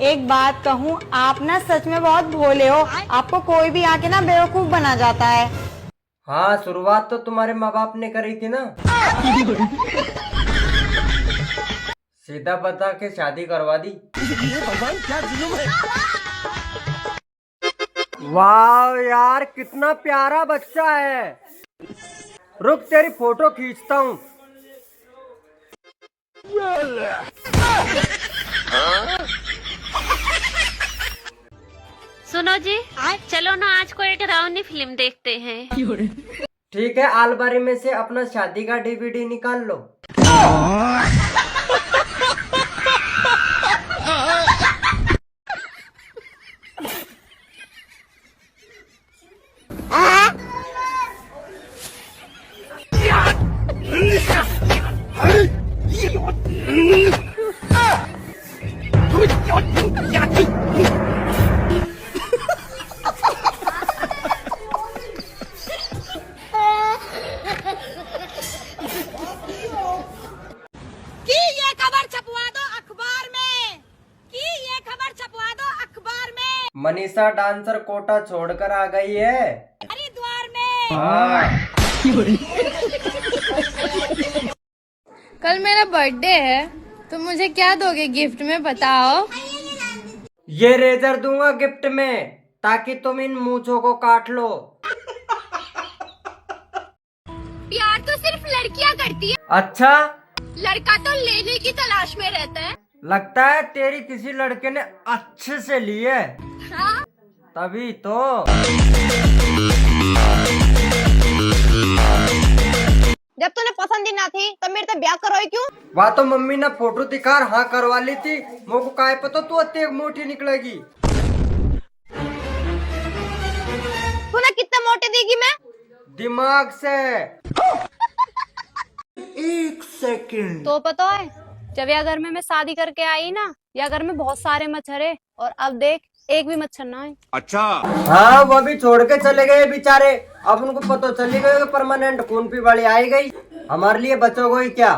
एक बात कहूँ, आप ना सच में बहुत भोले हो। आपको कोई भी आके ना बेवकूफ बना जाता है। हाँ, शुरुआत तो तुम्हारे माँ बाप ने करी थी ना। सीधा बता के शादी करवा दी। क्या जुलूम है। वाह यार, कितना प्यारा बच्चा है। रुक, तेरी फोटो खींचता हूँ। सुनो जी, चलो ना आज कोई डरावनी फिल्म देखते हैं। ठीक है, अलमारी में से अपना शादी का डीवीडी निकाल लो। मनीषा डांसर कोटा छोड़कर आ गई है हरिद्वार में। हाँ। कल मेरा बर्थडे है, तो मुझे क्या दोगे गिफ्ट में बताओ। ये रेजर दूंगा गिफ्ट में, ताकि तुम इन मूंछों को काट लो। प्यार तो सिर्फ लड़कियां करती है। अच्छा, लड़का तो लेने की तलाश में रहता है। लगता है तेरी किसी लड़के ने अच्छे से ली है। हाँ? तभी तो। जब तूने पसंद ही ना थी तो मेरे से ब्याह करोई क्यों? वहाँ तो मम्मी ने फोटो दिखा हाँ करवा ली थी। मुझको काय पता तू अति एक मोटी निकलेगी। तूने कितने मोटे देगी मैं? दिमाग से। एक सेकंड। तो पता है, जब यह घर में मैं शादी करके आई ना, या घर में बहुत सारे मच्छर है, और अब देख एक भी मच्छर ना है। अच्छा। हाँ, वो भी छोड़ के चले गए बेचारे। अब उनको पता चली गई परमानेंट खून पी वाली आई गई। हमारे लिए बचोगे ही क्या।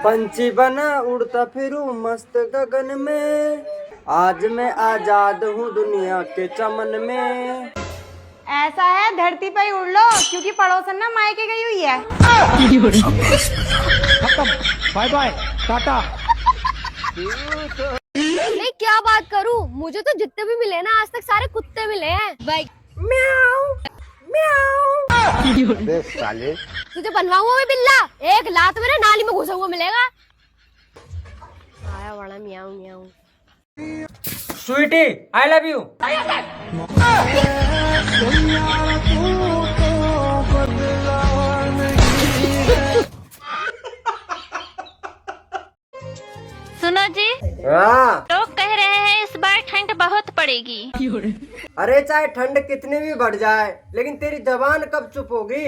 पंछी बना उड़ता फिरूं मस्त गगन में, आज मैं आजाद हूँ दुनिया के चमन में। ऐसा है, धरती पे ही उड़ लो, क्योंकि पड़ोसन ना मायके गई हुई है। Bye bye, tata. नहीं, क्या बात करूं, मुझे तो जितने भी मिले ना आज तक सारे कुत्ते मिले हैं। भाई म्याऊ म्याऊ। बे साले, तुझे बनवाऊंगा मैं बिल्ला, एक लात मेरे नाली में घुसा हुआ मिलेगा। आया बड़ा म्याऊ म्याऊ। Sweetie, I love you. सुनो जी, हाँ। लोग कह रहे हैं इस बार ठंड बहुत पड़ेगी। अरे चाहे ठंड कितनी भी बढ़ जाए, लेकिन तेरी जबान कब चुप होगी।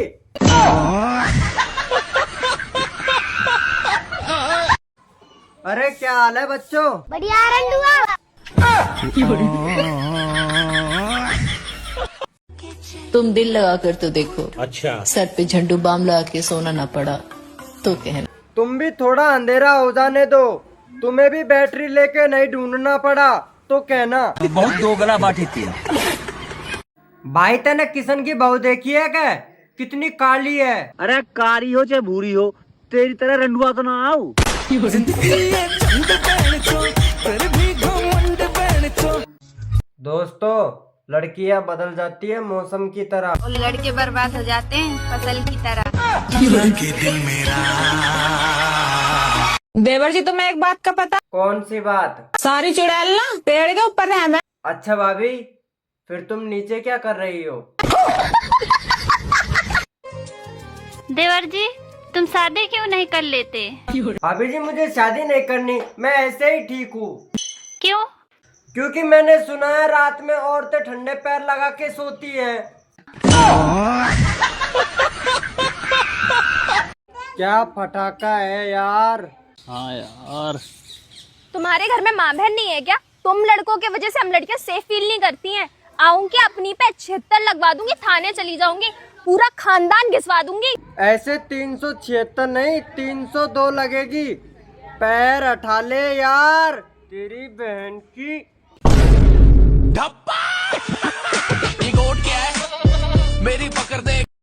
अरे क्या हाल है बच्चों। बढ़िया रंडुआ। तुम दिल लगा कर तो देखो। अच्छा। सर पे झंडू बाम लगा के सोना ना पड़ा तो कहना। तुम भी थोड़ा अंधेरा हो जाने दो, तुम्हें भी बैटरी लेके नहीं ढूंढना पड़ा तो कहना। बहुत दोगला बात थी। भाई तने किशन की बहू देखी है क्या? कितनी काली है। अरे कारी हो चाहे भूरी हो, तेरी तरह रंडुआ तो ना आऊ। दोस्तों, लड़कियां बदल जाती है मौसम की तरह। और लड़के बर्बाद हो जाते हैं फसल की तरह। देवर जी, तुम्हें एक बात का पता? कौन सी बात? सारी चुड़ैल ना पेड़ के ऊपर है। मैं अच्छा भाभी, फिर तुम नीचे क्या कर रही हो? देवर जी, तुम शादी क्यों नहीं कर लेते? भाभी जी, मुझे शादी नहीं करनी, मैं ऐसे ही ठीक हूँ। क्यों? क्योंकि मैंने सुना है रात में औरतें ठंडे पैर लगा के सोती है। क्या फटाका है यार। हाँ यार, तुम्हारे घर में माँ बहन नहीं है क्या? तुम लड़कों के वजह से हम लड़कियां सेफ फील नहीं करती हैं। आऊंगी अपनी पे 76 लगवा दूंगी, थाने चली जाऊंगी। पूरा खानदान घिसवा दूंगी। ऐसे 376 नहीं 302 लगेगी। पैर हटा ले यार तेरी बहन की।